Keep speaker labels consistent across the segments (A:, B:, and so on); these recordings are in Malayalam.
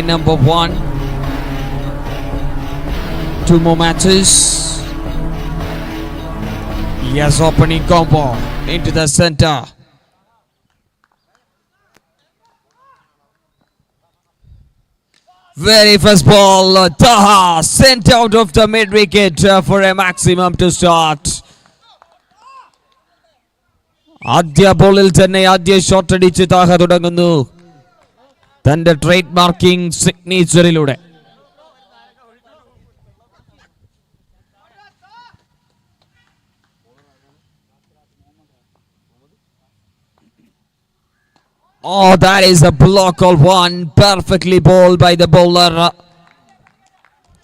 A: number 1. 2 more matches. Yes, opening combo into the center. Very first ball, Taha sent out of the mid wicket for a maximum to start. ആദ്യ ബോളിൽ തന്നെ ആദ്യ ഷോട്ട് അടിച്ച് താഹ തുടങ്ങുന്നു തന്റെ ട്രേഡ് മാർക്കിംഗ് സിഗ്നേച്ചറിലൂടെ. Oh, that is a block on one, perfectly bowled by the bowler.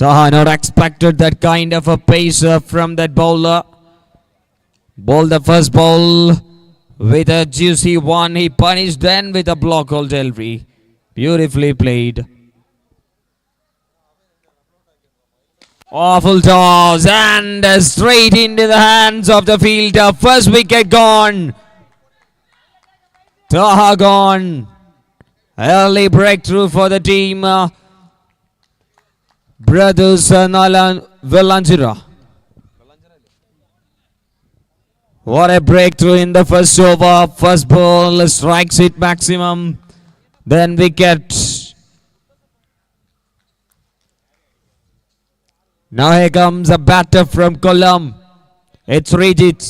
A: Taha not expected that kind of a pace from that bowler. Bowled the first ball with a juicy one. He punished then with a block called Delry. Beautifully played. Awful toss and straight into the hands of the fielder. First wicket gone. Taha gone. Early breakthrough for the team. Brothers Velanjira. What a breakthrough in the first over. First ball strikes it maximum. Then wicket. Now here comes a batter from Kollam. It's Srijit.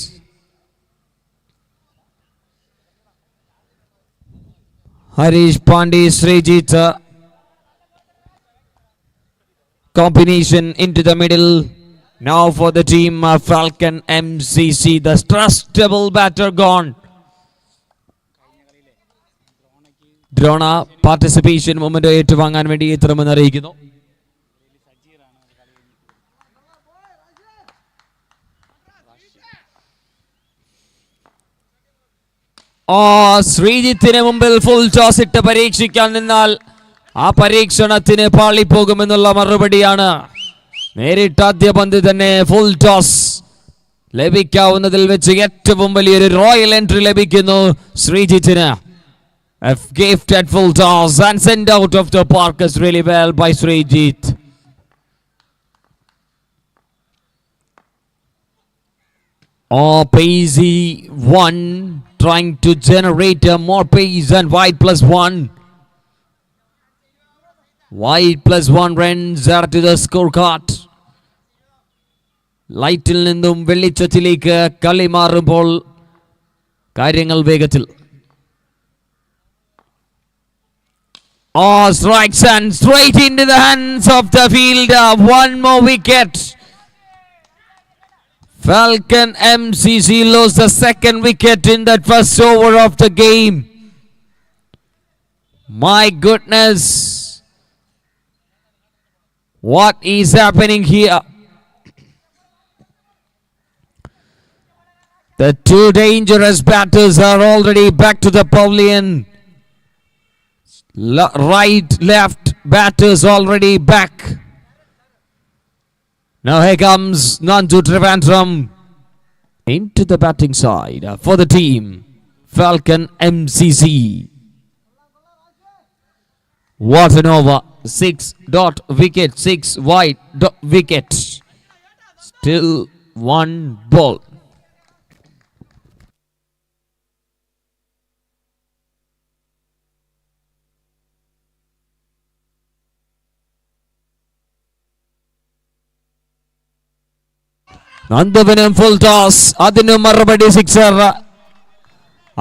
A: Harish Pandey, Srijit. Combination into the middle. Now for the team, Falcon MCC. The trustable batter gone. Drona participation moment ഏറ്റുവാങ്ങാൻ വേണ്ടി എത്തുമെന്ന് അറിയിക്കുന്നു. ശ്രീജിത്തിന് മുമ്പിൽ ഫുൾ ടോസ് ഇട്ട് പരീക്ഷിക്കാൻ നിന്നാൽ ആ പരീക്ഷണത്തിന് പാളിപ്പോകുമെന്നുള്ള മറുപടിയാണ്. നേരിട്ട് ആദ്യ പന്ത് തന്നെ ഫുൾ ടോസ് ലഭിക്കാവുന്നതിൽ വെച്ച് ഏറ്റവും വലിയൊരു റോയൽ എൻട്രി ലഭിക്കുന്നു ശ്രീജിത്തിന്. A gifted full toss and sent out of the park is really well by Srijit. Pacey one, trying to generate more pace and wide +1. Wide +1 runs add to the scorecard. ലൈറ്റിൽ നിന്നും വെളിച്ചത്തിലേക്ക് കളി മാറുമ്പോൾ കാര്യങ്ങൾ വേഗത്തിൽ. Strikes and straight into the hands of the fielder. One more wicket. Falcon MCC lost the second wicket in that first over of the game. My goodness. What is happening here? The two dangerous batters are already back to the pavilion. Right, left batters already back. Now here comes Nandu Trivandrum into the batting side for the team. Falcon MCC. What an over. 6 dot wicket. 6 wide dot wicket. Still one ball. നന്ദുവിനും ഫുൾ ടോസ്, അതിന് മറുപടി സിക്സർ.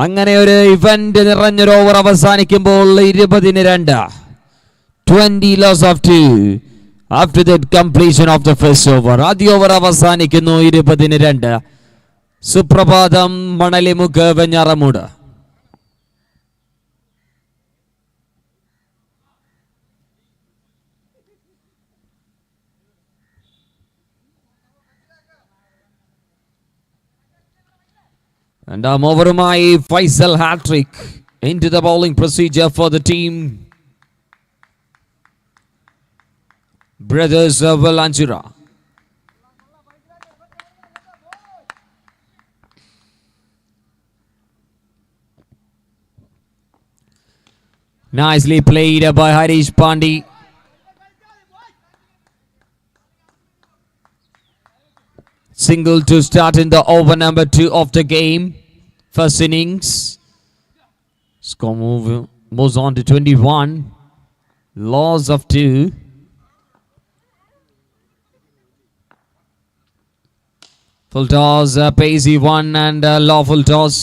A: അങ്ങനെ ഒരു ഇവന്റ് നിറഞ്ഞൊരു ഓവർ അവസാനിക്കുമ്പോൾ 20-2. 20 loss of 2 after the completion of the first over. ആദ്യ ഓവർ അവസാനിക്കുന്നു 20-2. സുപ്രഭാതം മണലിമുക്ക് Venjaramoodu. And overമായി Faisal hat-trick into the bowling procedure for the team. Brothers Velanjira. Nicely played by Harish Pandey. single to start in the over number 2 of the game. First innings. Score moves on to 21. Loss of 2. Full toss, pacey 1 and lawful toss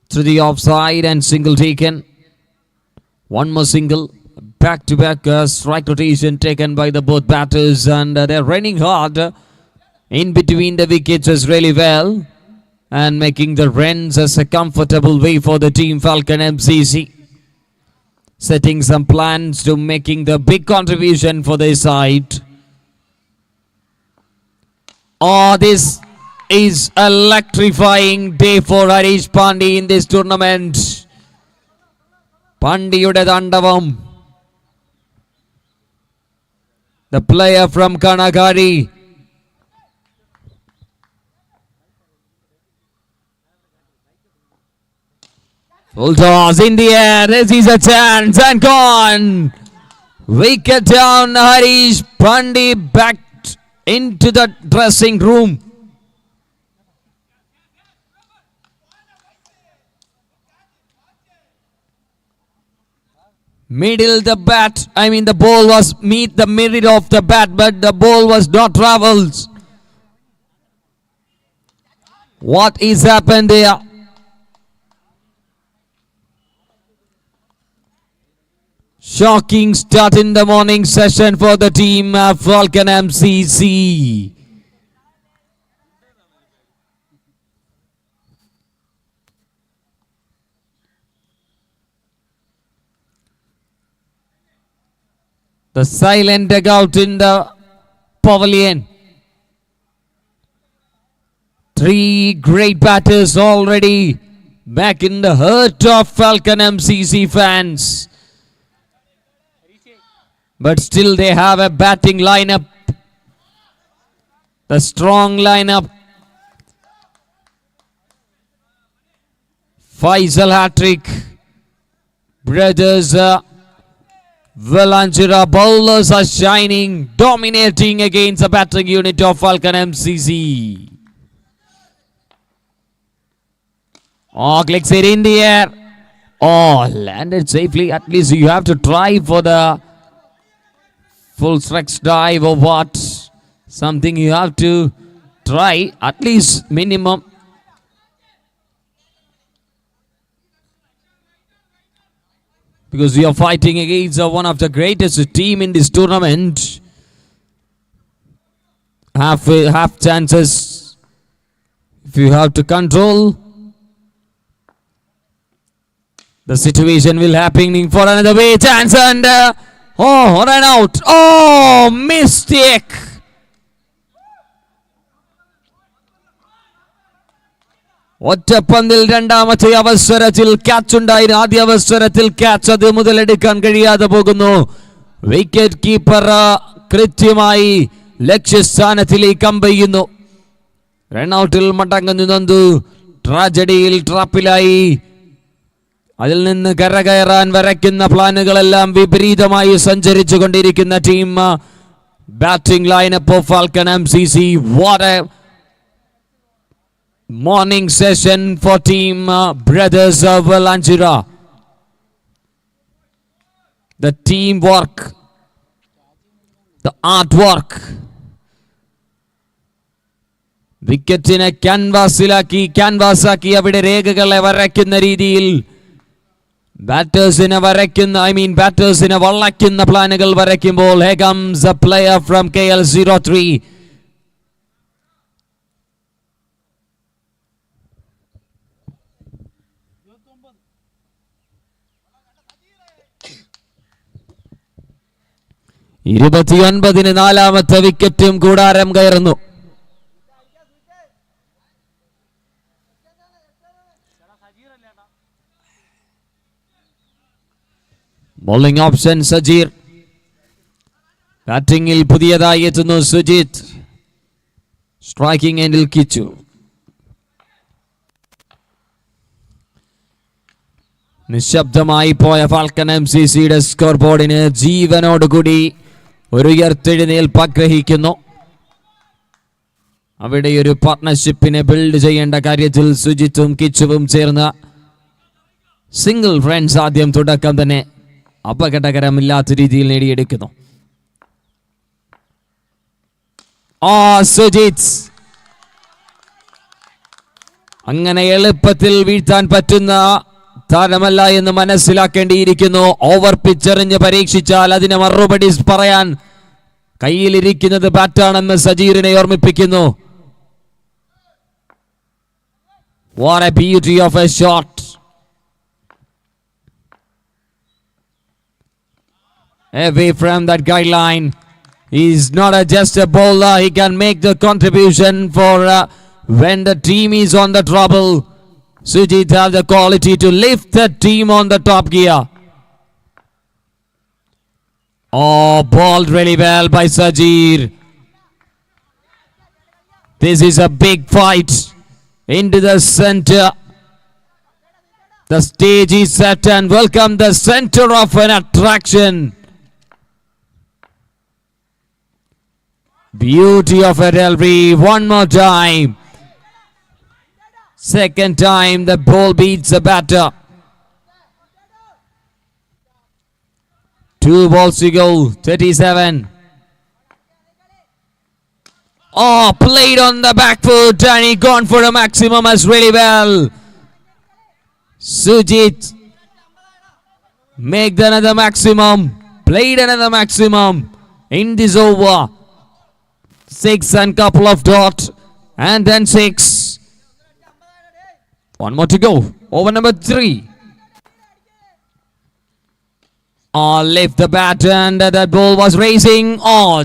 A: through the offside and single taken. One more single. Back-to-back strike rotation taken by the both batters, and they're running hard in between the wickets as really well and making the runs as a comfortable way for the team Falcon MCC. Setting some plans to making the big contribution for their side. Oh, this is electrifying day for Harish Pandey in this tournament. Pandeyude Tandavam. The player from Kanagari. Full toss in the air. This is a chance and gone. Wicket down. Harish Pandey back into the dressing room. Middle the bat, the ball was meet the middle of the bat, but the ball was not travels. What is happened there? Shocking start in the morning session for the team Falcon MCC. The silent dugout in the pavilion. 3 great batters already back in the heart of Falcon MCC fans. But still they have a batting lineup. The strong lineup. Faisal hat-trick. Brothers Valanchira bowlers are shining, dominating against the batting unit of Falcon MCC. Oh, clicks it in the air. Oh, landed safely. At least you have to try for the full stretch dive or what. Something you have to try, at least minimum. Because we are fighting against one of the greatest team in this tournament. Half chances. If you have to control the situation, will happening for another way. Chance and run out. Oh, mistake. ഒറ്റപ്പന്തിൽ രണ്ടാമത്തെ അവസരത്തിൽ ക്യാച്ച് ഉണ്ടായിരുന്നു. ആദ്യ അവസരത്തിൽ ക്യാച്ച് അത് മുതലെടുക്കാൻ കഴിയാതെ പോകുന്നു. വിക്കറ്റ് കീപ്പർ കൃത്യമായി ലക്ഷ്യസ്ഥാനത്തിലേക്ക് അമ്പെയ്യുന്നു. റൺഔട്ടിൽ മടങ്ങുന്നു നന്ദു. ട്രാജഡിയിൽ ട്രാപ്പിലായി. അതിൽ നിന്ന് കരകയറാൻ വരയ്ക്കുന്ന പ്ലാനുകളെല്ലാം വിപരീതമായി സഞ്ചരിച്ചു കൊണ്ടിരിക്കുന്ന team batting lineup of falcon MCC. What a morning session for team Brothers Valanchira. The teamwork, the artwork. വിക്കറ്റിനെ ക്യാൻവാസാക്കി അവിടെ രേഖകളെ വരയ്ക്കുന്ന രീതിയിൽ ബാറ്റേഴ്സിനെ വളയ്ക്കുന്ന പ്ലാനുകൾ വരയ്ക്കുമ്പോൾ here comes a player from KL03. ഇരുപത്തിയൊൻപതിന് 4ാമത്തെ വിക്കറ്റും കൂടാരം കയറുന്നു. Bowling option Sajeer. ബാറ്റിംഗിൽ പുതിയതായി എത്തുന്നു സുജിത്. സ്ട്രൈക്കിംഗ് എൻഡിൽ കിച്ചു. നിശബ്ദമായി പോയ ഫാൽക്കൺ MCCയുടെ സ്കോർ ബോർഡിന് ജീവനോടുകൂടി ഒരു ഉയർത്തെഴുന്നേൽപ്പ് ആഗ്രഹിക്കുന്നു. അവിടെ ഒരു പാർട്ട്ണർഷിപ്പിനെ ബിൽഡ് ചെയ്യേണ്ട കാര്യത്തിൽ സുജിത്തും കിച്ചുവും ചേർന്ന് സിംഗിൾ ഫ്രണ്ട്സ് ആദ്യം തുടക്കം തന്നെ അപകടകരമില്ലാത്ത രീതിയിൽ നേടിയെടുക്കുന്നു. സുജിത്ത് അങ്ങനെ എളുപ്പത്തിൽ വീഴ്ത്താൻ പറ്റുന്ന താരമല്ല എന്ന് മനസ്സിലാക്കേണ്ടിയിരിക്കുന്നു. ഓവർ പിച്ചെറിഞ്ഞ് പരീക്ഷിച്ചാൽ അതിന് മറുപടി പറയാൻ കയ്യിലിരിക്കുന്നത് ബാറ്റാണെന്ന് സജീറിനെ ഓർമ്മിപ്പിക്കുന്നു. What a beauty of a shot. Away from that guideline. He's not just a bowler. He can make the contribution for when the team is on the trouble. Sujit has the quality to lift the team on the top gear. Balled really well by Sajir. This is a big fight into the center. The stage is set and welcome the center of an attraction. Beauty of a delivery. One more time. Second time the ball beats the batter. 2 balls to go. 37. Played on the back foot and he gone for a maximum as really well. Sujit make another maximum. Played another maximum in this over. 6 and couple of dots and then 6. One more to go. Over number 3. Lift the bat and that ball was racing.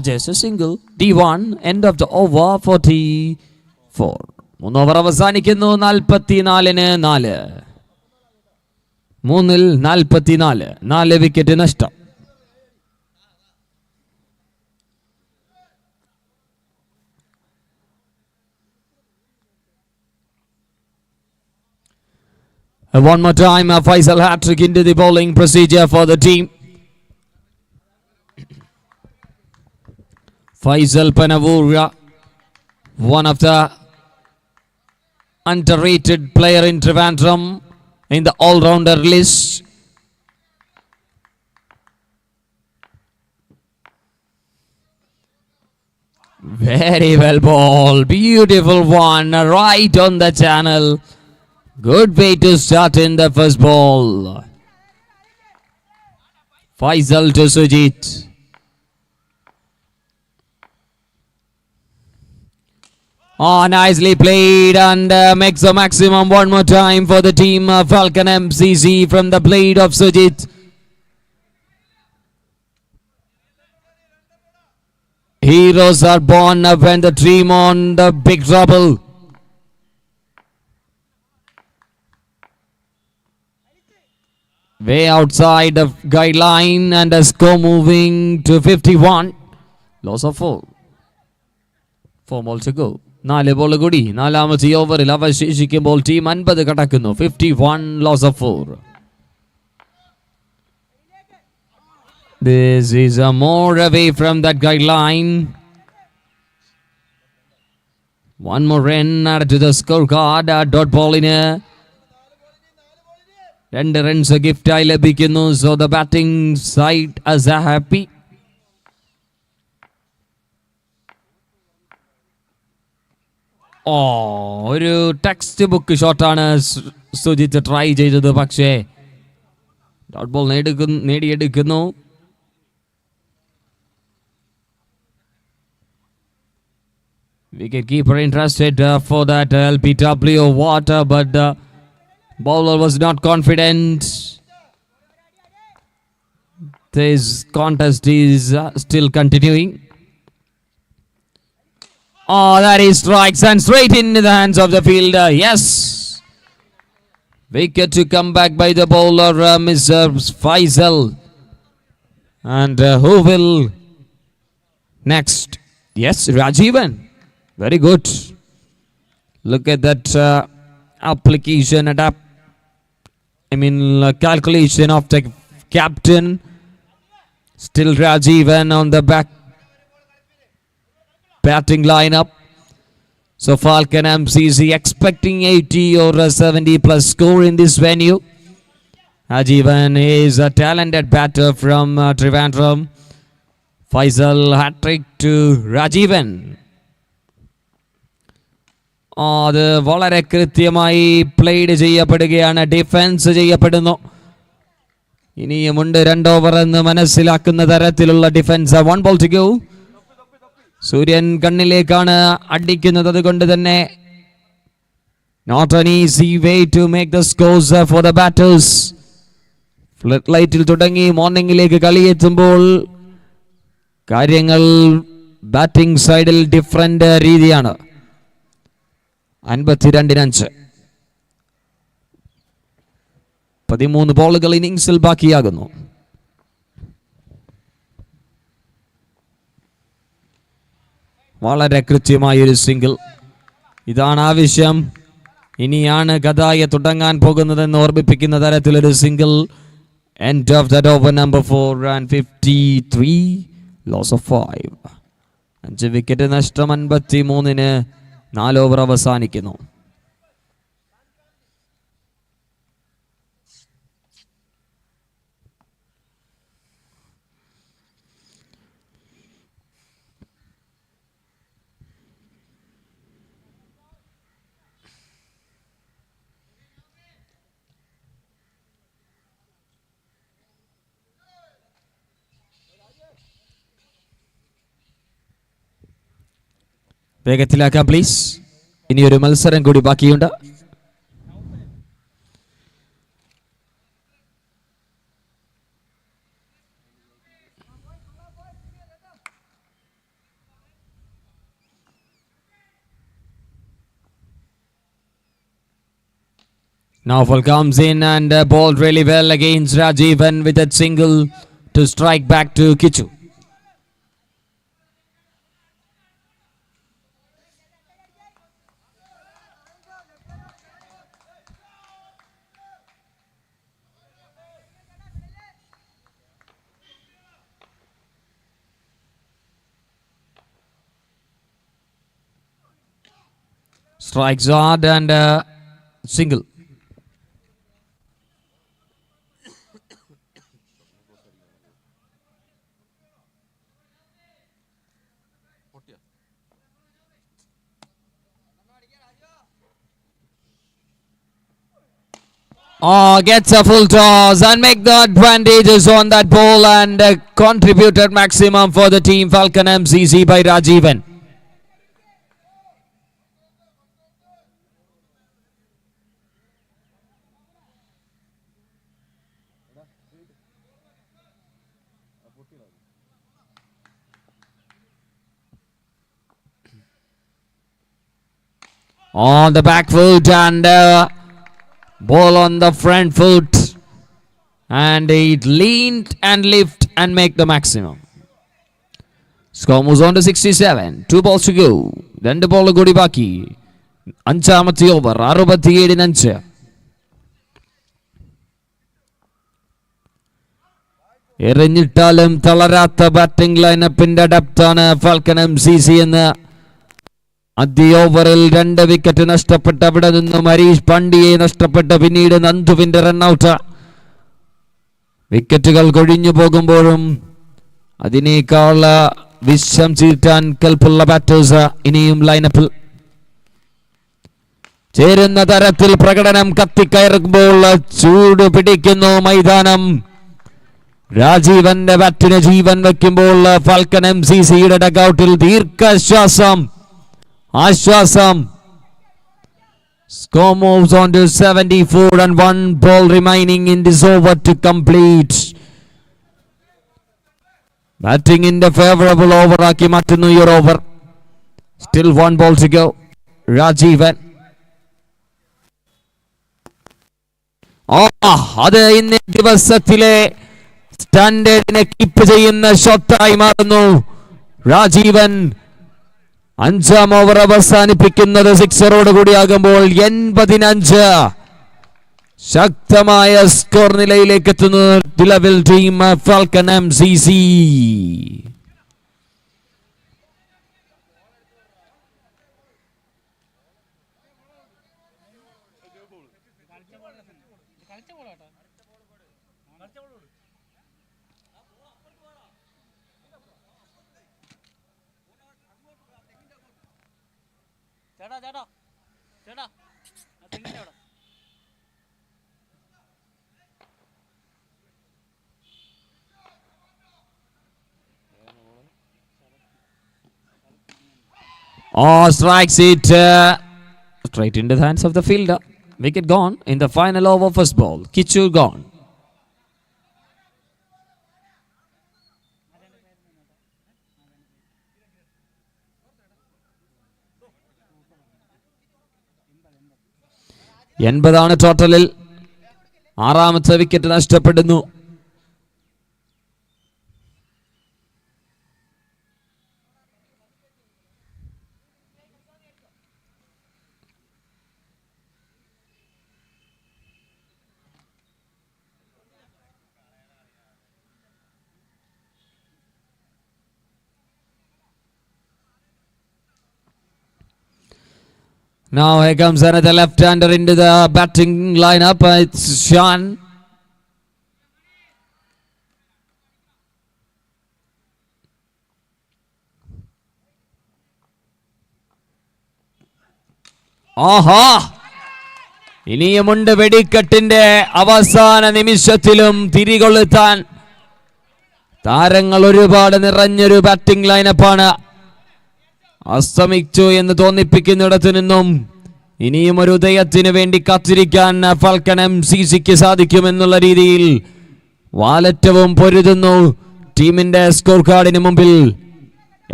A: Just a single. D1. End of the over. 44. 3 over അവസാനിക്കുന്നു. 44-ന് 4. 3-ൽ 44. 4 വിക്കറ്റ് നഷ്ടം. One more time, Faisal hat-trick into the bowling procedure for the team. Faisal Panavura, one of the underrated player in Trivandrum in the all-rounder list. Very well bowled, beautiful one, right on the channel. Good way to start in the first ball. Faisal to Sujit. Nicely played and makes the maximum one more time for the team. Falcon MCC from the blade of Sujit. Heroes are born when the dream on the big trouble. Way outside the guideline and a score moving to 51. Loss of 4. 4 balls to go. 4 ball കൂടി 4ാമത്തെ ഓവറിൽ അവശേഷിക്കുമ്പോൾ ടീം 50 കടക്കുന്നു. 51 loss of 4. This is a more away from that guideline. One more run added to the scorecard. Dot ball in a 2 runs ഗിഫ്റ്റായി ലഭിക്കുന്നു. So the batting side as a happy. ഒരു ടെക്സ്റ്റ് ബുക്ക് ഷോട്ടാണ് സുജിത്ത് ട്രൈ ചെയ്തത്. പക്ഷേ ഡോട്ട് ബോൾ നേടിയെടുക്കുന്നു. Wicket keeper interested for that LPW water, but the bowler was not confident. This contest is still continuing. That is strikes and straight into the hands of the fielder. Yes. Wicket to come back by the bowler, Mr. Faisal. And who will next? Yes, Rajivan. Very good. Look at that application, calculation of the captain. Still Rajivan on the back batting lineup. So Falcon MCC expecting 80 or a 70 plus score in this venue. Rajivan is a talented batter from Trivandrum. Faisal hat-trick to Rajivan. അത് വളരെ കൃത്യമായി പ്ലേഡ് ചെയ്യപ്പെടുകയാണ്, ഡിഫൻസ് ചെയ്യപ്പെടുന്നു. ഇനിയുമുണ്ട് 2 ഓവർ എന്ന് മനസ്സിലാക്കുന്ന തരത്തിലുള്ള ഡിഫൻസ്. 1 ball to go. സൂര്യൻ കണ്ണിലേക്കാണ് അടിക്കുന്നത്, അതുകൊണ്ട് തന്നെ not an easy way to make the scores for the batters. Flood ലൈറ്റിൽ തുടങ്ങി മോർണിംഗിലേക്ക് കളിയെത്തുമ്പോൾ കാര്യങ്ങൾ ബാറ്റിംഗ് സൈഡിൽ ഡിഫറൻറ്റ് രീതിയാണ്. 52-5. 13 ബോളുകൾ ഇന്നിംഗ്സിൽ ബാക്കിയാകുന്നു. വളരെ കൃത്യമായൊരു സിംഗിൾ, ഇതാണ് ആവശ്യം. ഇനിയാണ് ഗദായ തുടങ്ങാൻ പോകുന്നതെന്ന് ഓർമ്മിപ്പിക്കുന്ന തരത്തിലൊരു single. End of that over number 4 and 53, loss of 5. 5 wicket നഷ്ടം. 53-ന് 4 ഓവർ അവസാനിക്കുന്നു. വേഗത്തിലാക്കാം പ്ലീസ്, ഇനിയൊരു മത്സരം കൂടി ബാക്കിയുണ്ട്. Naufal comes in and bowled really well against Rajivan with that single to strike back to Kichu. Strikes hard and single. Gets a full toss and make the advantages on that ball and contributed maximum for the team Falcon MCC by Rajivan. On the back foot and ball on the front foot, and it leaned and lift and make the maximum. Score moves on to 67. 2 balls to go. 2 ball കൂടി ബാക്കി. 5ാമത്തെ ഓവർ. 67-5. എറിഞ്ഞിട്ടാലും തളരാത്ത ബാറ്റിംഗ് ലൈനപ്പിന്റെ ഡെപ്താണ് ഫാൽക്കൺ MCC എന്ന്. ആദ്യ ഓവറിൽ 2 വിക്കറ്റ് നഷ്ടപ്പെട്ട് അവിടെ നിന്നും ഹരീഷ് പാണ്ഡ്യയെ നഷ്ടപ്പെട്ട് പിന്നീട് നന്ദുവിന്റെ റൺഔട്ട്. വിക്കറ്റുകൾ കൊഴിഞ്ഞു പോകുമ്പോഴും അതിനേക്കാൾ വിഷം ചീറ്റാൻ കൽപ്പുള്ള ബാറ്റേഴ്സ് ഇനിയും ലൈനപ്പിൽ. ചേരുന്ന തരത്തിൽ പ്രകടനം കത്തിക്കയറുമ്പോൾ ചൂട് പിടിക്കുന്നു മൈതാനം. രാജീവന്റെ ബാറ്റിന് ജീവൻ വെക്കുമ്പോൾ ഫാൽക്കൺ MCCയുടെ ഡഗ്ഔട്ടിൽ ദീർഘശ്വാസം, ആശ്വാസം. Score moves on to 74 and 1 ball remaining in this over to complete. Batting in the favorable over ആക്കി മാറ്റുന്നു ഈ over. Still 1 ball to go. Rajeevan. അത് ഇന്ന് ദിവസത്തിലെ സ്റ്റാൻഡേർഡിനെ കീപ്പ് ചെയ്യുന്ന ഷോട്ടായി മാറുന്നു. രാജീവൻ 5ാം ഓവർ അവസാനിപ്പിക്കുന്നത് 6 കൂടിയാകുമ്പോൾ 85. ശക്തമായ സ്കോർ നിലയിലേക്ക് എത്തുന്നു നിലവിൽ team Falcon MCC. Oh, strikes it straight into the hands of the fielder. Wicket gone in the final over first ball. Kichu gone. എൺപതാണ് ടോട്ടലിൽ. ആറാമത്തെ വിക്കറ്റ് നഷ്ടപ്പെടുന്നു. Now here comes another left-hander into the batting lineup. It's Sean. ആഹാ, ഇനിയുമുണ്ട് വെടിക്കെട്ടിന്റെ അവസാന നിമിഷത്തിലും തിരികൊളുത്താൻ. താരങ്ങൾ ഒരുപാട് നിറഞ്ഞൊരു ബാറ്റിംഗ് ലൈനപ്പാണ്. അസ്തമിച്ചു എന്ന് തോന്നിപ്പിക്കുന്നിടത്തു നിന്നും ഇനിയും ഒരു ഉദയത്തിന് വേണ്ടി കാത്തിരിക്കാൻ ഫാൽക്കൺ MCCക്ക് സാധിക്കുമെന്നുള്ള രീതിയിൽ വാലറ്റവും പൊരുതുന്നു ടീമിന്റെ സ്കോർ കാർഡിന് മുമ്പിൽ.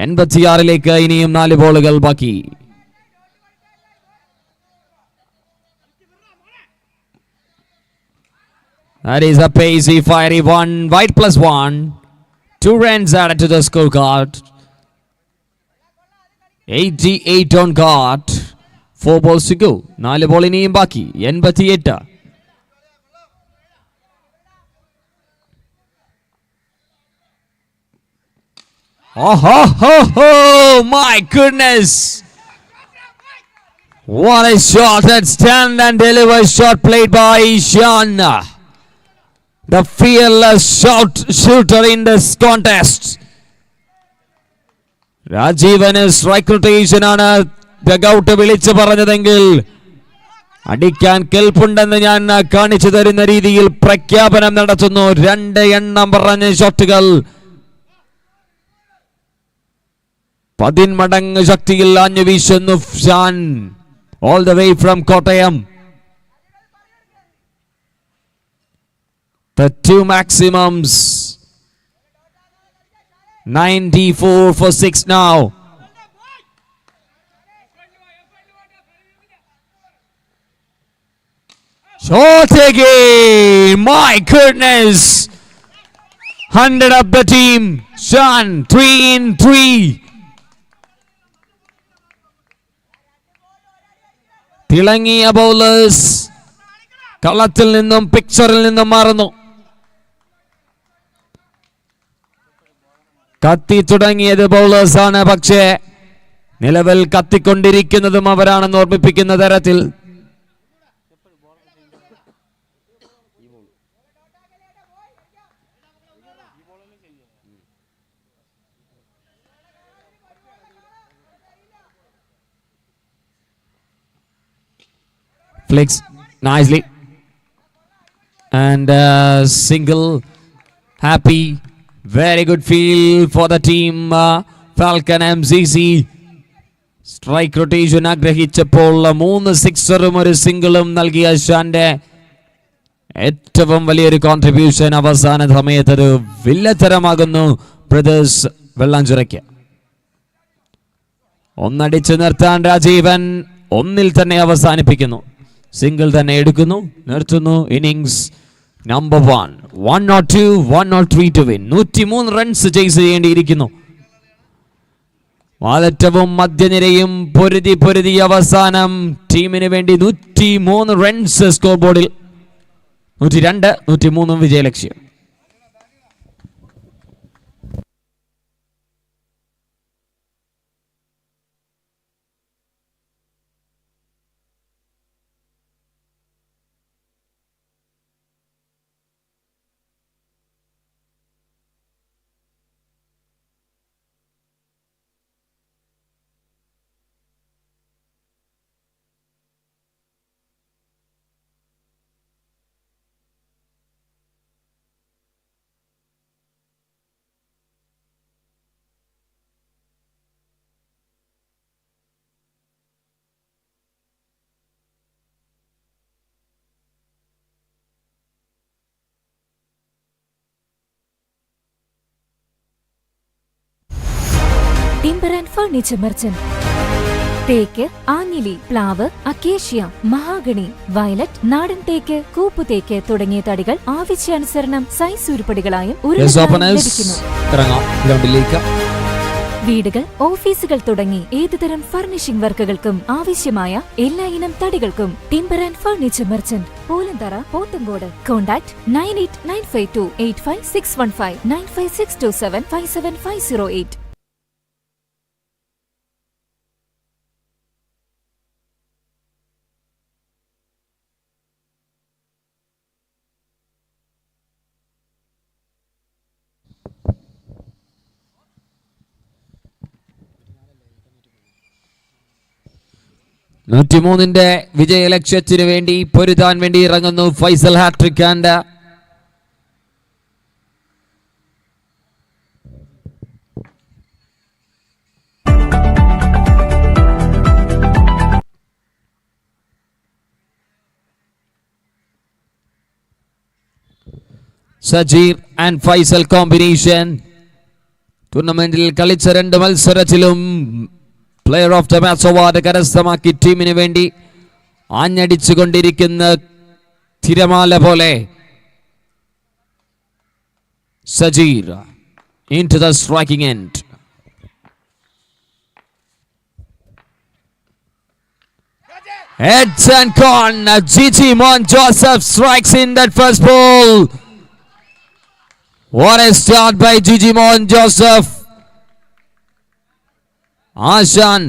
A: 86ലേക്ക് ഇനിയും 4 ബോളുകൾ ബാക്കി. That is a pacey, fiery one. White +1. 2 runs added to the scorecard. 88 on guard. 4 balls to go. 4 ball ഇനിയും ബാക്കി. 88. Oh my goodness. What a shot. That stand and deliver shot played by Sean. The fearless shooter in this contest. Rajeevan strike rotation ആണ് ഡഗൌട്ട് വിളിച്ചു പറഞ്ഞതെങ്കിൽ അടിക്കാൻ കെൽപ്പുണ്ടെന്ന് ഞാൻ കാണിച്ചു തരുന്ന രീതിയിൽ പ്രഖ്യാപനം നടത്തുന്നു. 2 എണ്ണം പറഞ്ഞ ഷോട്ടുകൾ 10 മടങ്ങ് ശക്തിയിൽ ആഞ്ഞു വീശുന്നു Shan. All the way from Kottayam. The 2 maximums. 94 for 6 now. Shot again. My goodness. 100 up the team. Sean 3 in 3. തിളങ്ങിയ ബൗളേഴ്സ് കളത്തിൽ നിന്നും പിക്ചറിൽ നിന്നും മാറുന്നു. കത്തി തുടങ്ങിയത് ബൗളേഴ്സ് ആണ്, പക്ഷേ നിലവിൽ കത്തിക്കൊണ്ടിരിക്കുന്നതും അവരാണെന്ന് ഓർമ്മിപ്പിക്കുന്ന തരത്തിൽ. Flicks nicely and single. Happy. Very good feel for the team. Falcon MCC strike rotation ആഗ്രഹിച്ചപ്പോൾ 3 സിക്സറും 1 സിംഗിളും നൽകിയ ഷാന്റെ ഏറ്റവും വലിയൊരു കോൺട്രിബ്യൂഷൻ അവസാന സമയത്ത് ഒരു വില്ലത്തരമാകുന്നു ബ്രദേഴ്സ് വെള്ളാഞ്ചിറയ്ക്ക്. ഒന്നടിച്ചു നിർത്താൻ രാജീവൻ 1 തന്നെ അവസാനിപ്പിക്കുന്നു. സിംഗിൾ തന്നെ എടുക്കുന്നു, നിർത്തുന്നു. Innings number 1. 102, 103 to win. 103 runs chase ചെയ്യേണ്ടിയിരിക്കുന്നു. വാലറ്റവും മധ്യനിരയും പൊരുതി അവസാനം ടീമിന് വേണ്ടി 103 റൺസ് സ്കോർ ബോർഡിൽ. 102, 103 വിജയലക്ഷ്യം.
B: Timber and furniture merchant. തേക്ക്, ആഞ്ഞിലി, പ്ലാവ്, അക്കേഷ്യ, മഹാഗണി, വയലറ്റ്, നാടൻ തേക്ക്, കൂപ്പുതേക്ക് തുടങ്ങിയ തടികൾ ആവശ്യാനുസരണം സൈസ് ഉരുപ്പടികളായും ലഭിക്കുന്നു. വീടുകൾ, ഓഫീസുകൾ തുടങ്ങി ഏതുതരം ഫർണിഷിംഗ് വർക്കുകൾക്കും ആവശ്യമായ എല്ലാ ഇനം തടികൾക്കും timber and furniture merchant, Poolanthara, Pothencode. Contact 9895285615 9562757508.
A: നൂറ്റിമൂന്നിന്റെ വിജയലക്ഷ്യത്തിനു വേണ്ടി പൊരുതാൻ വേണ്ടി ഇറങ്ങുന്നു Faisal hat-trick and Sajeer and Faisal combination. ടൂർണമെന്റിൽ കളിച്ച 2 മത്സരത്തിലും player of the match award കരസ്ഥമാക്കി ടീമിന് വേണ്ടി ആഞ്ഞടിച്ചുകൊണ്ടിരിക്കുന്ന തിരമാല പോലെ Sajeer into the striking end. Heads and con. Gigi Mon Joseph strikes in that first ball. What a start by Gigi Mon Joseph. ആശാൻ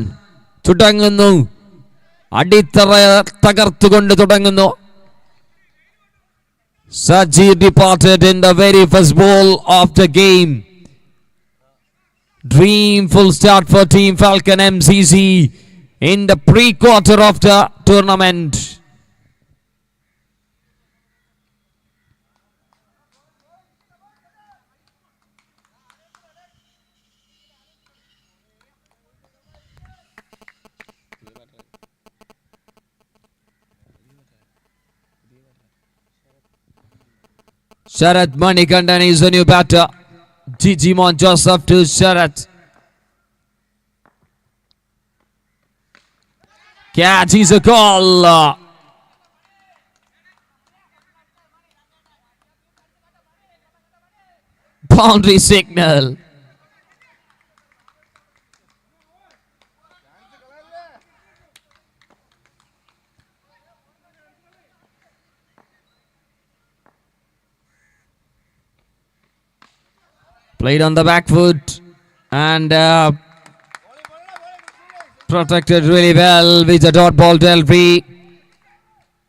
A: തുടങ്ങുന്നു, അടിത്തറ തകർത്തുകൊണ്ട് തുടങ്ങുന്നു. Sajid departed in the very first ball of the game. Dreamful start for Team Falcon MCC in the pre-quarter of the tournament. Sharath Manikandan is a new batter. Gigi Mon Joseph to Sharath. Catch is a call. Boundary signal. Played on the back foot and protected really well with the dot ball delivery.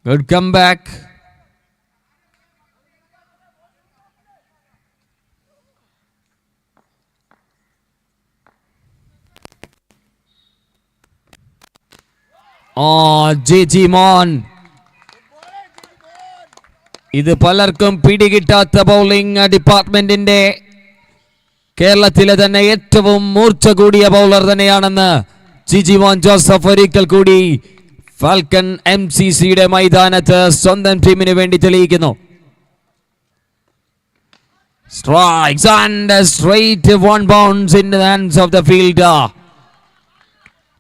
A: Good comeback. Oh, Gigi Mon. ഇത് പലർക്കും പിടികിട്ടാത്ത ബൗളിംഗ് ഡിപ്പാർട്ട്മെന്റിന്റെ കേരളത്തിലെ തന്നെ ഏറ്റവും മൂർച്ച കൂടിയ ബൗളർ തന്നെയാണെന്ന് ജിജി മോൻ ജോസഫ് ഒരിക്കൽ കൂടി ഫാൽക്കൺ MCCയുടെ മൈതാനത്ത് സ്വന്തം ടീമിന് വേണ്ടി തെളിയിക്കുന്നു. Strikes and straight one bounce in the hands of the fielder.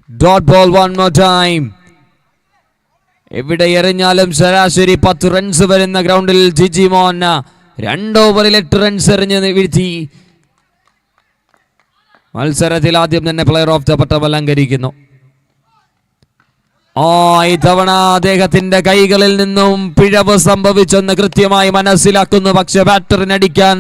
A: Dot ball one more time. എവിടെ എറിഞ്ഞാലും ശരാശരി 10 റൺസ് വരുന്ന ഗ്രൗണ്ടിൽ ജിജി മോൻ 2 ഓവറിൽ 8 റൺസ് എറിഞ്ഞ് വീഴ്ത്തി മത്സരത്തിൽ ആദ്യം തന്നെ പ്ലെയർ ഓഫ് ദ പട്ടം അലങ്കരിക്കുന്നു. ഇത്തവണ അദ്ദേഹത്തിന്റെ കൈകളിൽ നിന്നും പിഴവ് സംഭവിച്ചെന്ന് കൃത്യമായി മനസ്സിലാക്കുന്നു. പക്ഷെ ബാറ്ററിനടിക്കാൻ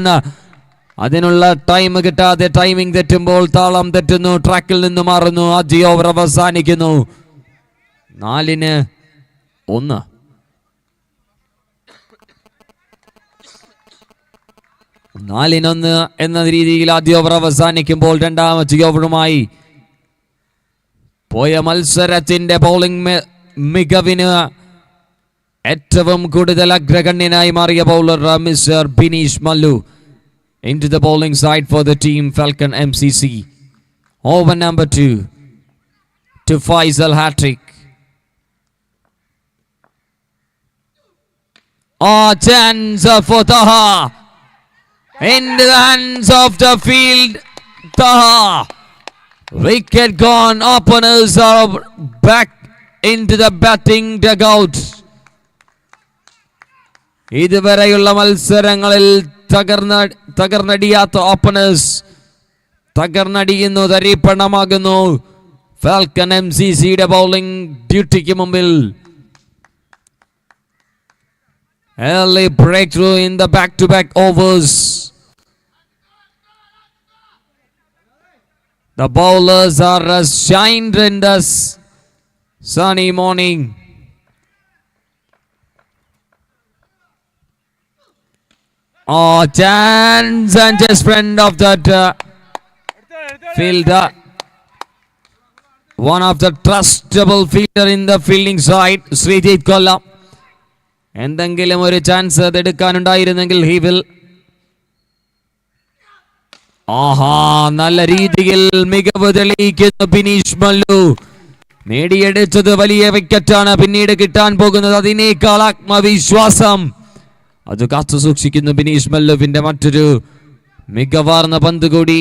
A: അതിനുള്ള ടൈം കിട്ടാതെ ടൈമിംഗ് തെറ്റുമ്പോൾ താളം തെറ്റുന്നു, ട്രാക്കിൽ നിന്ന് മാറുന്നു. ആദ്യ ഓവർ അവസാനിക്കുന്നു 4-1. എന്ന രീതിയിൽ ആദ്യ ഓവർ അവസാനിക്കുമ്പോൾ രണ്ടാമത്തെ ഓവറുമായി പോയ മത്സരത്തിന്റെ ബൗളിംഗ് മികവിന് ഏറ്റവും കൂടുതൽ അഗ്രഗണ്യനായി മാറിയ bowler mister Bineesh Mallu into the bowling side for the team Falcon MCC. Over number 2 to Faisal Hattrick. Chance for Taha. In the hands of the field, Taha Wicket gone. Openers are back into the batting dugout. ഇതുവരെയുള്ള മത്സരങ്ങളിൽ തകർന്നടിയാത്ത ഓപ്പണേഴ്സ് തകർന്നടിയുന്നു, തരിപ്പണമാകുന്നു ഫാൽക്കൺ MCCയുടെ ബൗളിംഗ് ഡ്യൂട്ടിക്ക് മുമ്പിൽ. Early breakthrough in the back-to-back overs. The bowlers are shined in the sunny morning. Oh, chance and just friend of that fielder. One of the trustable fielder in the fielding side, Srijit Kollam. എന്തെങ്കിലും ഒരു ചാൻസ് അതെടുക്കാനുണ്ടായിരുന്നെങ്കിൽ he will. ആഹാ, നല്ല രീതിയിൽ മികവ് തെളിയിക്കുന്നു ബിനീഷ് മല്ലു. നേടിയെടുത്തത് വലിയ വിക്കറ്റാണ്, പിന്നീട് കിട്ടാൻ പോകുന്നത് അതിനേക്കാൾ ആത്മവിശ്വാസം. അത് കാത്തു സൂക്ഷിക്കുന്നു ബിനീഷ് മല്ലുവിന്റെ മറ്റൊരു മികവാർന്ന പന്ത് കൂടി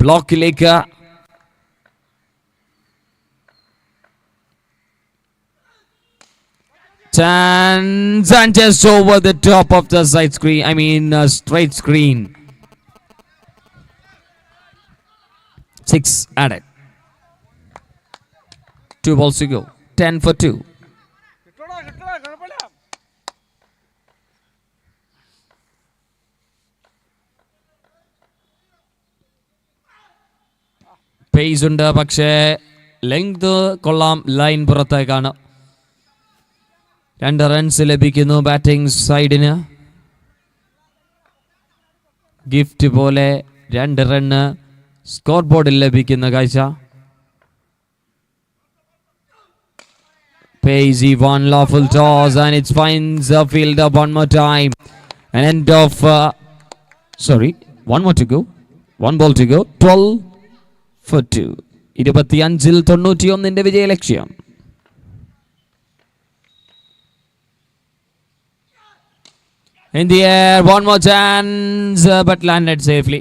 A: ബ്ലോക്കിലേക്ക്. Chance and just over the top of the side screen. I mean straight screen. 6 added. 2 balls to go. 10 for 2. Pace ഉണ്ട്, പക്ഷേ ലെങ്ത് കൊള്ളാം, ലൈൻ പുറത്തേക്കാണ്. 2 റൺസ് ലഭിക്കുന്നു ബാറ്റിംഗ് സൈഡിന്. ഗിഫ്റ്റ് പോലെ 2 റണ്ണ് സ്കോർ ബോർഡിൽ ലഭിക്കുന്ന കാഴ്ച. Pacey, one lawful toss and it finds a fielder one more time. An end of one more to go. 1 ball to go. 12 for 2. 25-ൽ 91 വിജയലക്ഷ്യം. In the air, one more chance, but landed safely.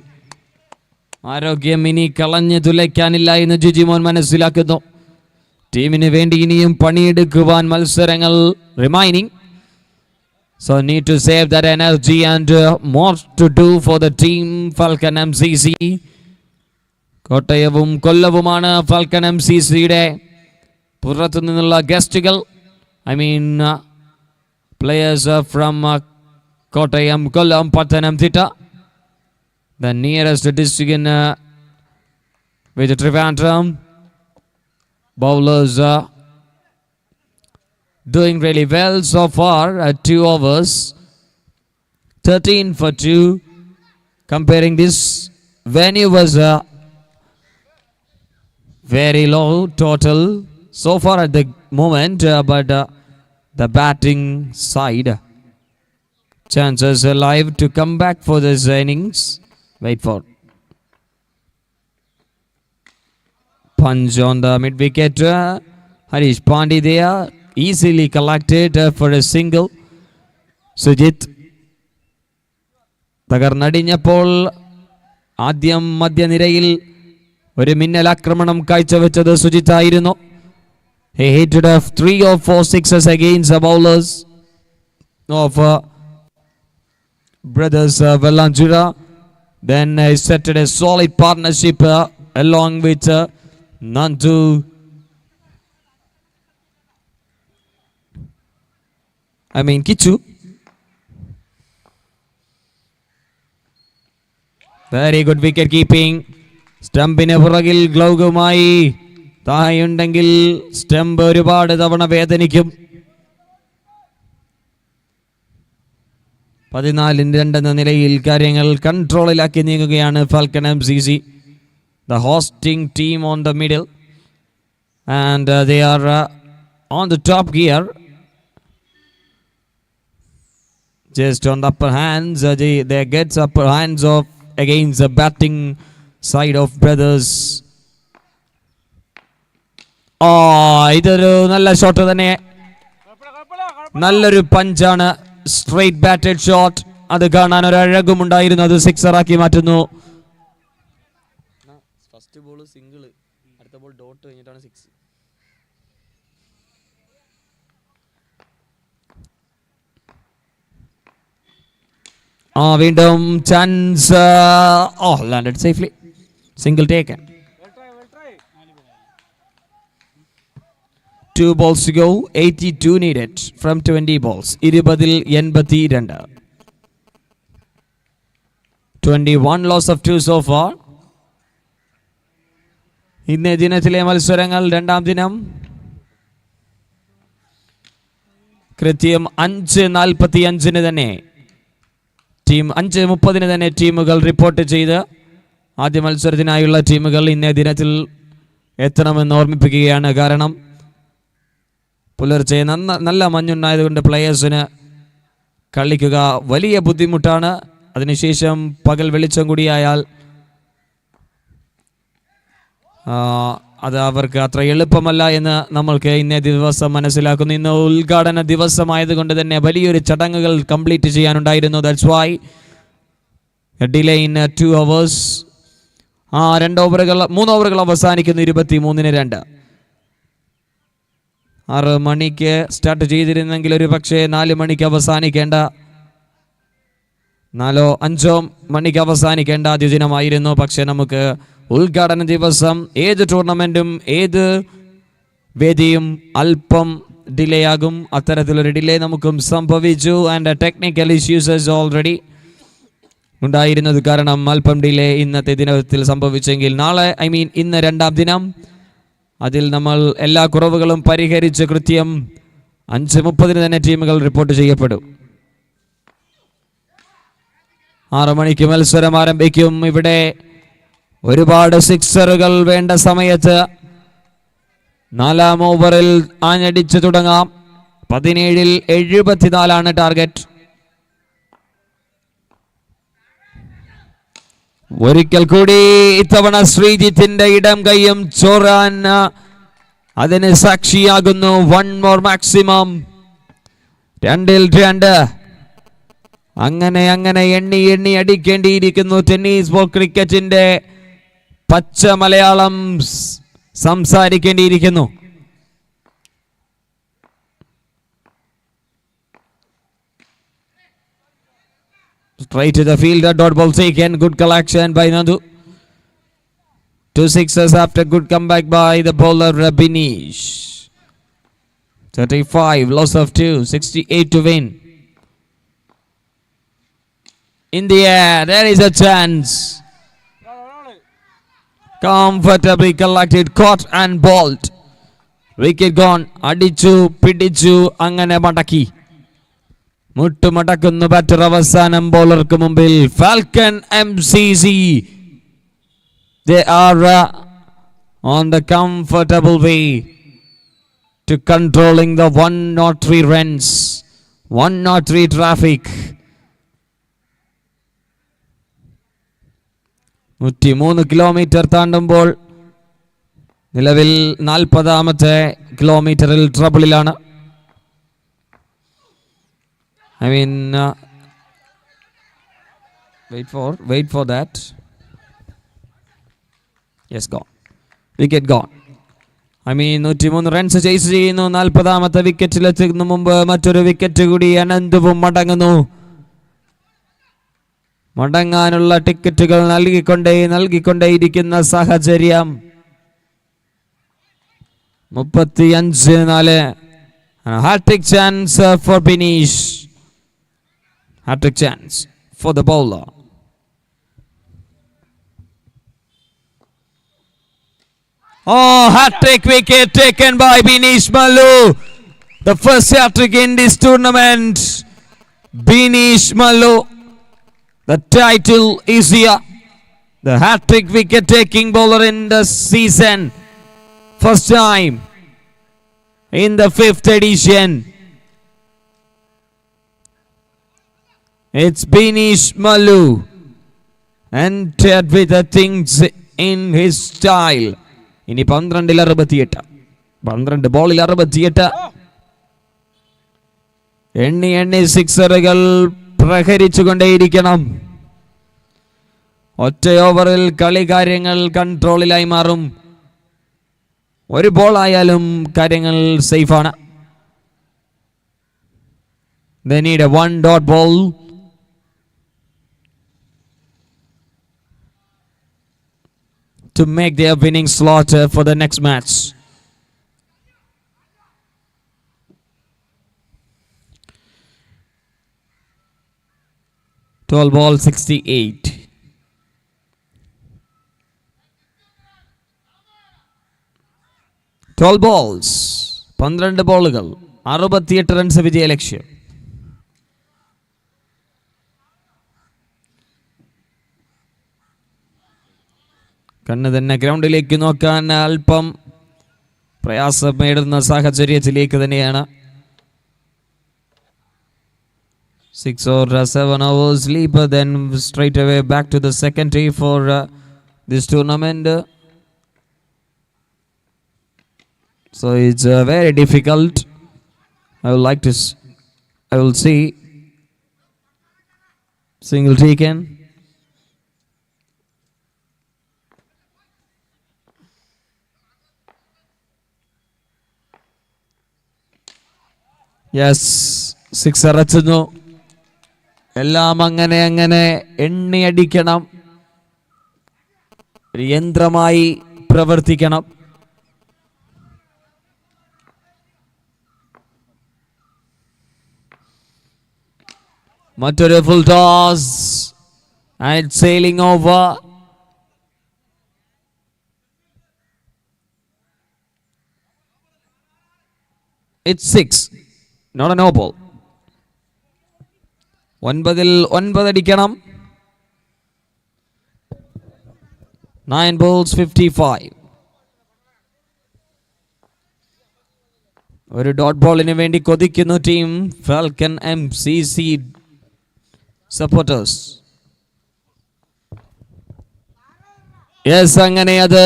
A: ആരോഗ്യം ഇനി കളഞ്ഞു തുലയ്ക്കാനില്ല എന്ന് ജിജിമോൻ മനസ്സിലാക്കുന്നു. ടീമിന് വേണ്ടി ഇനിയും പണിയെടുക്കുവാൻ മത്സരങ്ങൾ remaining. So need to save that energy and more to do for the team Falcon MCC. കോട്ടയവും കൊല്ലവുമാണ് ഫാൽക്കൺ MCCയുടെ പുറത്തു നിന്നുള്ള ഗസ്റ്റുകൾ. I mean players from Kottayam, Kollam, Pathanamthitta. The nearest district in with Trivandrum. Bowlers doing really well so far at 2 overs. 13 for 2. Comparing this venue was very low total so far at the moment, but the batting side chances alive to come back for this innings. Wait for punch on the mid wicket. Harish Pandey there, easily collected for a single. Sujit തകർന്നടിഞ്ഞപ്പോൾ ആദ്യം മധ്യനിരയിൽ ഒരു മിന്നൽ ആക്രമണം കാഴ്ചവെച്ചത് സുജിത്ത് ആയിരുന്നു. He hit 3 or 4 sixes against the bowlers of brothers Velanjura. Then he set a solid partnership along with Nandu. Kichu. Very good wicket keeping. സ്റ്റംപിന് പുറകിൽ ഗ്ലൗവുമായി താഴെയുണ്ടെങ്കിൽ സ്റ്റംപ് ഒരുപാട് തവണ വേദനിക്കും. 14-2 എന്ന നിലയിൽ കാര്യങ്ങൾ കൺട്രോളിലാക്കി നീങ്ങുകയാണ് falcon MCC. The hosting team on the middle and they are on the top gear. Just on the upper hands, they gets upper hands of against the batting side of brothers. ഇതൊരു നല്ല ഷോട്ട് തന്നെ, നല്ലൊരു പഞ്ചാണ്, സ്ട്രൈറ്റ് ബാറ്റഡ് ഷോട്ട്. അത് കാണാൻ ഒരു അഴകുമുണ്ടായിരുന്നു. അത് 6 ആക്കി മാറ്റുന്നു. ഫസ്റ്റ് ബോൾ സിംഗിൾ അടുത്ത ബോൾ ഡോട്ട് കഴിഞ്ഞിട്ടാണ് 6. വീണ്ടും chance. Landed safely. Single taken. 2 balls to go. 82 needed from 20 balls. 20-ൽ 82. 21 loss of 2 so far. ഇന്നേ ദിനത്തിലെ മത്സരങ്ങൾ രണ്ടാം ദിനം കൃത്യം 5:45 തന്നെ ടീം 5:30 തന്നെ ടീമുകൾ റിപ്പോർട്ട് ചെയ്ത് ആദ്യ മത്സരത്തിനായുള്ള ടീമുകൾ ഇന്നേ ദിനത്തിൽ എത്തണമെന്ന് ഓർമ്മിപ്പിക്കുകയാണ്. കാരണം പുലർച്ചെ നല്ല മഞ്ഞുണ്ടായതുകൊണ്ട് പ്ലെയേഴ്സിന് കളിക്കുക വലിയ ബുദ്ധിമുട്ടാണ്. അതിനുശേഷം പകൽ വെളിച്ചം കൂടിയായാൽ അത് അവർക്ക് അത്ര എളുപ്പമല്ല എന്ന് നമ്മൾക്ക് ഇന്നേ ദിവസം മനസ്സിലാക്കുന്നു. ഇന്ന് ഉദ്ഘാടന ദിവസമായതുകൊണ്ട് തന്നെ വലിയൊരു ചടങ്ങുകൾ കംപ്ലീറ്റ് ചെയ്യാനുണ്ടായിരുന്നു. That's why delay in 2 hours. 3 ഓവറുകൾ അവസാനിക്കുന്നു. 23-2. 6 മണിക്ക് സ്റ്റാർട്ട് ചെയ്തിരുന്നെങ്കിൽ ഒരു പക്ഷേ 4 മണിക്ക് അവസാനിക്കേണ്ട 4-5 മണിക്ക് അവസാനിക്കേണ്ട ആദ്യ ദിനമായിരുന്നു. പക്ഷേ നമുക്ക് ഉദ്ഘാടന ദിവസം ഏത് ടൂർണമെൻറ്റും ഏത് വേദിയും അല്പം ഡിലേ ആകും. അത്തരത്തിലൊരു ഡിലേ നമുക്കും സംഭവിച്ചു. ആൻഡ് ടെക്നിക്കൽ ഇഷ്യൂസസ് ഓൾറെഡി ഉണ്ടായിരുന്നത് കാരണം അല്പം ഡിലേ ഇന്നത്തെ ദിനത്തിൽ സംഭവിച്ചെങ്കിൽ നാളെ ഇന്ന് രണ്ടാം ദിനം അതിൽ നമ്മൾ എല്ലാ കുറവുകളും പരിഹരിച്ച് കൃത്യം 5:30 തന്നെ ടീമുകൾ റിപ്പോർട്ട് ചെയ്യപ്പെടും. 6 മണിക്ക് മത്സരം ആരംഭിക്കും. ഇവിടെ ഒരുപാട് സിക്സറുകൾ വേണ്ട സമയത്ത് 4-ാം ഓവറിൽ ആഞ്ഞടിച്ചു തുടങ്ങാം. 17-ൽ 74 ടാർഗറ്റ്. ഒരിക്കൽ കൂടി ഇത്തവണ ശ്രീജിത്തിന്റെ ഇടം കൈയും ചോറാൻ അതിന് സാക്ഷിയാകുന്നു. 1 more മാക്സിമം. 2-ൽ 2. അങ്ങനെ എണ്ണി അടിക്കേണ്ടിയിരിക്കുന്നു. ടെന്നീസ് ബോൾ ക്രിക്കറ്റിന്റെ പച്ച Malayalam സംസാരിക്കേണ്ടിയിരിക്കുന്നു. Straight to the fielder. Dot ball taken. Good collection by Nandu. 2 sixes after good comeback by the bowler Binish. 35 loss of 2. 68 to win. In the air, there is a chance. Comfortably collected, caught and bowled. Wicket gone. Adichu, pidichu, angane mataki. മുട്ടുമടക്കുന്നു ബാറ്റർ. അവസാനം ബോളർക്ക് മുമ്പിൽ Falcon MCC. They are on the comfortable way to controlling the 103 runs, 103 traffic. 103 kilometre താണ്ടുമ്പോൾ നിലവിൽ 40ാമത്തെ കിലോമീറ്ററിൽ ട്രബിളിലാണ്. wait for that. Yes, gone. Wicket gone. 103 runs chase ചെയ്യുന്നു. 40ാമത്തെ വിക്കറ്റിലെത്തുന്ന മുമ്പ് മറ്റൊരു വിക്കറ്റ് കൂടി അനന്തവും മടങ്ങുന്നു. മടങ്ങാനുള്ള ടിക്കറ്റുകൾ നൽകിക്കൊണ്ടേയിരിക്കുന്ന സാഹചര്യം. 35-4. Hat-trick chance for Binish. Hat-trick chance for the bowler. Hat-trick wicket taken by Binish Mallu. The first hat-trick in this tournament. Binish Mallu. The title is here. The hat-trick wicket-taking bowler in the season. First time in the 5th edition. It's Binish Mallu. Entered with the things in his style. ഇനി 12-ൽ 68. 12 ബോളിൽ 68. എണ്ണി സിക്സറുകൾ പ്രഹരിച്ചുകൊണ്ടേയിരിക്കണം. ഒറ്റ ഓവറിൽ കളി കാര്യങ്ങൾ കൺട്രോളിലായി മാറും. ഒരു ബോൾ ആയാലും കാര്യങ്ങൾ സേഫാണ്. They need a 1 dot ball. To make their winning slot for the next match. Ball 68. Balls 12 ബോളുകൾ 68 runs വിജയ ലക്ഷ്യം. കണ്ണ് തന്നെ ഗ്രൗണ്ടിലേക്ക് നോക്കാൻ അല്പം പ്രയാസമേടുന്ന സാഹചര്യത്തിലേക്ക് തന്നെയാണ്. 6 or 7 hours sleep, then straight away back to the second day for this tournament. So it's very difficult. I will see single taken. Yes, 6 അറച്ചുന്നു. എല്ലാം അങ്ങനെ എണ്ണിയടിക്കണം, ഒരു യന്ത്രമായി പ്രവർത്തിക്കണം. മറ്റൊരു full toss and sailing over. It's 6, not a no ball. 9 അടിക്കണം. 9 balls 55. ഒരു ഡോട്ട് ബോളിന് വേണ്ടി കൊതിക്കുന്നു team Falcon MCC supporters. Yes, അങ്ങനെ അത്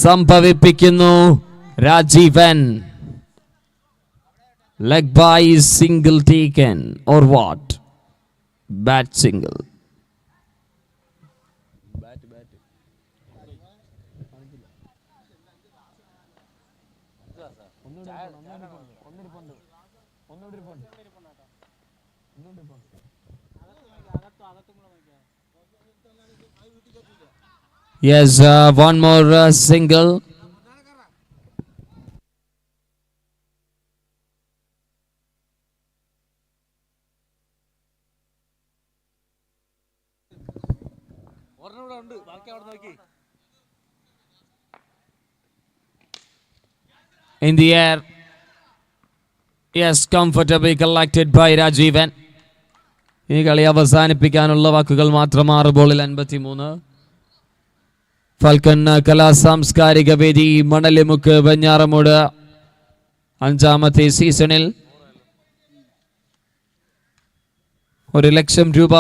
A: സംഭവിപ്പിക്കുന്നു Rajeevan. Leg by single taken or what? Bat single. Yes, one more single. In the air. Yes, comfortably collected by Rajivan. ഈ കളി അവസാനിപ്പിക്കാനുള്ള വാക്കുകൾ മാത്രം. 6 ബോളിൽ 53. ഫാൽക്കൺ കലാ സാംസ്കാരിക വേദി മണലിമുക്ക് വെഞ്ഞാറമൂട് 5ാമത്തെ സീസണിൽ 1 ലക്ഷം രൂപ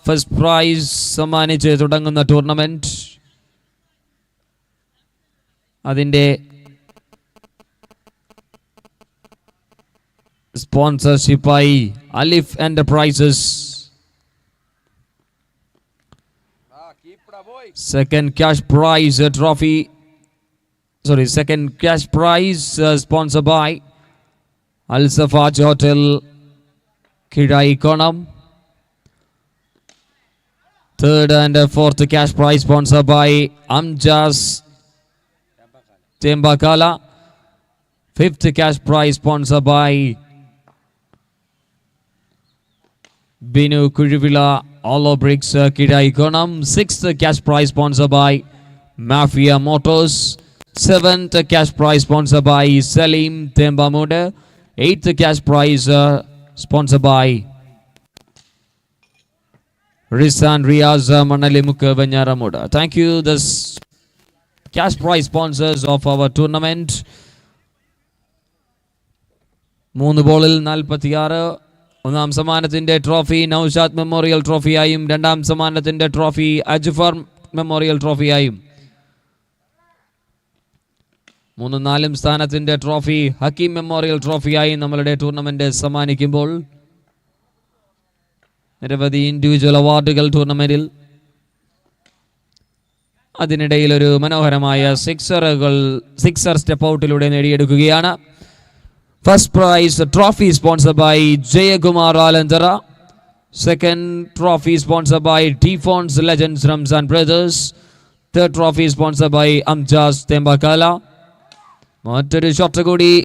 A: ഫസ്റ്റ് പ്രൈസ് സമ്മാനിച്ച് തുടങ്ങുന്ന ടൂർണമെന്റ്. അതിൻ്റെ സ്പോൺസർഷിപ്പായി അലിഫ് enterprises. Second cash prize sponsored by Al Safaj Hotel, Kidaikonam. Third and fourth cash prize sponsored by Amjas Tembakala. Fifth cash prize sponsored by Binu Kurivila Olo Bricks Kidaikonam. Sixth cash prize sponsored by Mafia Motors. Seventh cash prize sponsored by Salim Tembamude. Eighth cash prize sponsored by Risan Riaz Manalimuk Venyaramuda. Thank you, the cash prize sponsors of our tournament. 3 ബോളിൽ 46. ഒന്നാം സമ്മാനത്തിന്റെ ട്രോഫി നൗഷാദ് മെമ്മോറിയൽ ട്രോഫിയായും 2ാം സമ്മാനത്തിന്റെ ട്രോഫി അജ്ഫർ മെമ്മോറിയൽ ട്രോഫിയായും 3, 4 സ്ഥാനത്തിന്റെ ട്രോഫി ഹക്കീം മെമ്മോറിയൽ ട്രോഫിയായും നമ്മളുടെ ടൂർണമെന്റ് സമ്മാനിക്കുമ്പോൾ നിരവധി ഇൻഡിവിജ്വൽ അവാർഡുകൾ ടൂർണമെന്റിൽ അതിനിടയിൽ ഒരു മനോഹരമായ സിക്സർ സ്റ്റെപ്പ് ഔട്ടിലൂടെ നേടിയെടുക്കുകയാണ്. First prize trophy sponsored by Jayakumar Alanthara. Second trophy sponsored by ടിഫോൺസ് legends Ramzan brothers. Third trophy sponsored by Amjas Thembakkala. മറ്റൊരു ഷോട്ട് കൂടി